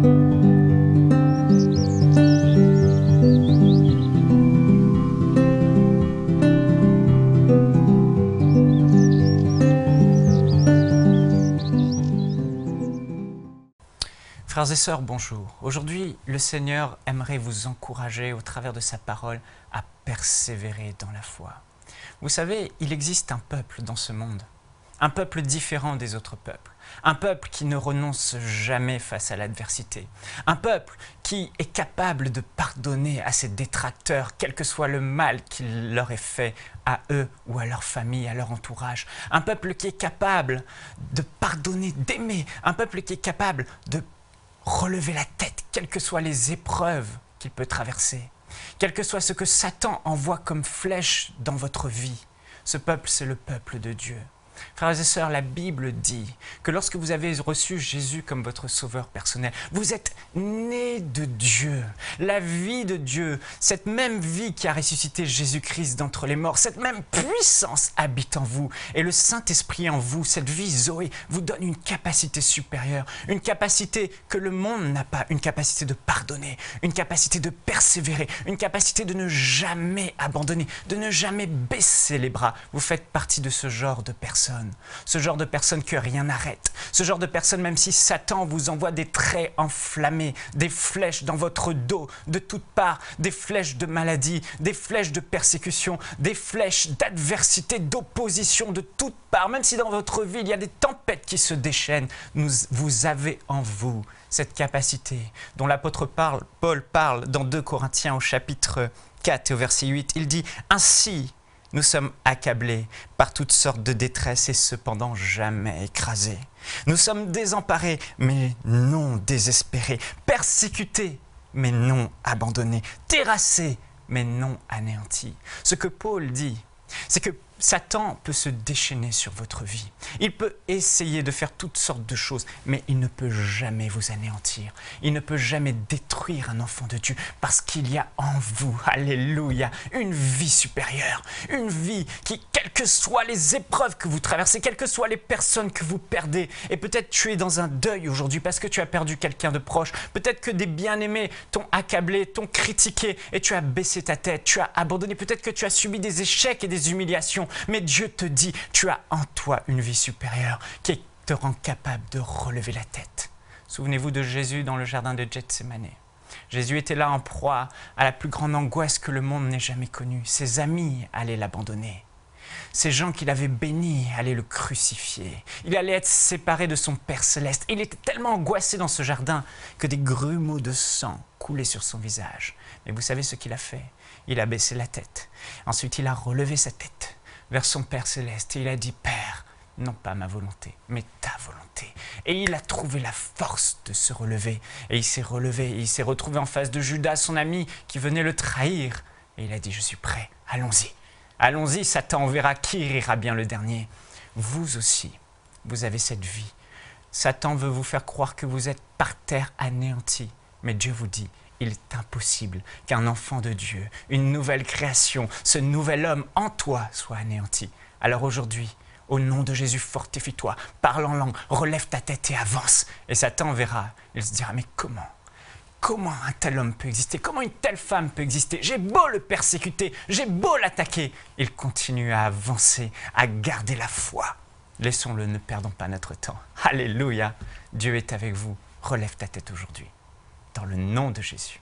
Frères et sœurs, bonjour. Aujourd'hui, le Seigneur aimerait vous encourager au travers de sa parole à persévérer dans la foi. Vous savez, il existe un peuple dans ce monde, un peuple différent des autres peuples, un peuple qui ne renonce jamais face à l'adversité, un peuple qui est capable de pardonner à ses détracteurs, quel que soit le mal qu'il leur ait fait à eux ou à leur famille, à leur entourage, un peuple qui est capable de pardonner, d'aimer, un peuple qui est capable de relever la tête, quelles que soient les épreuves qu'il peut traverser, quel que soit ce que Satan envoie comme flèche dans votre vie. Ce peuple, c'est le peuple de Dieu. Frères et sœurs, la Bible dit que lorsque vous avez reçu Jésus comme votre sauveur personnel, vous êtes nés de Dieu. La vie de Dieu, cette même vie qui a ressuscité Jésus-Christ d'entre les morts, cette même puissance habite en vous. Et le Saint-Esprit en vous, cette vie Zoé, vous donne une capacité supérieure, une capacité que le monde n'a pas, une capacité de pardonner, une capacité de persévérer, une capacité de ne jamais abandonner, de ne jamais baisser les bras. Vous faites partie de ce genre de personnes. Ce genre de personnes que rien n'arrête. Ce genre de personnes, même si Satan vous envoie des traits enflammés, des flèches dans votre dos, de toutes parts, des flèches de maladie, des flèches de persécution, des flèches d'adversité, d'opposition de toutes parts. Même si dans votre vie, il y a des tempêtes qui se déchaînent, vous avez en vous cette capacité dont l'apôtre Paul parle dans 2 Corinthiens au chapitre 4 et au verset 8. Il dit « Ainsi, nous sommes accablés par toutes sortes de détresse et cependant jamais écrasés. Nous sommes désemparés, mais non désespérés, persécutés, mais non abandonnés, terrassés, mais non anéantis. » Ce que Paul dit, c'est que Satan peut se déchaîner sur votre vie. Il peut essayer de faire toutes sortes de choses, mais il ne peut jamais vous anéantir. Il ne peut jamais détruire un enfant de Dieu parce qu'il y a en vous, alléluia, une vie supérieure. Une vie qui, quelles que soient les épreuves que vous traversez, quelles que soient les personnes que vous perdez, et peut-être tu es dans un deuil aujourd'hui parce que tu as perdu quelqu'un de proche, peut-être que des bien-aimés t'ont accablé, t'ont critiqué et tu as baissé ta tête, tu as abandonné, peut-être que tu as subi des échecs et des humiliations. Mais Dieu te dit, tu as en toi une vie supérieure qui te rend capable de relever la tête. Souvenez-vous de Jésus dans le jardin de Gethsémane. Jésus était là en proie à la plus grande angoisse que le monde n'ait jamais connue. Ses amis allaient l'abandonner. Ces gens qu'il avait bénis allaient le crucifier. Il allait être séparé de son Père céleste. Il était tellement angoissé dans ce jardin que des grumeaux de sang coulaient sur son visage. Mais vous savez ce qu'il a fait? Il a baissé la tête. Ensuite, il a relevé sa tête vers son Père céleste et il a dit « Père, non pas ma volonté, mais ta volonté ». Et il a trouvé la force de se relever. Et il s'est relevé et il s'est retrouvé en face de Judas, son ami, qui venait le trahir. Et il a dit « Je suis prêt, allons-y. Allons-y, Satan, on verra qui rira bien le dernier. » Vous aussi, vous avez cette vie. Satan veut vous faire croire que vous êtes par terre anéanti. Mais Dieu vous dit, il est impossible qu'un enfant de Dieu, une nouvelle création, ce nouvel homme en toi soit anéanti. Alors aujourd'hui, au nom de Jésus, fortifie-toi, parle en langue, relève ta tête et avance. Et Satan verra, il se dira, mais comment? Comment un tel homme peut exister? Comment une telle femme peut exister? J'ai beau le persécuter, j'ai beau l'attaquer. Il continue à avancer, à garder la foi. Laissons-le, ne perdons pas notre temps. Alléluia, Dieu est avec vous. Relève ta tête aujourd'hui. Dans le nom de Jésus.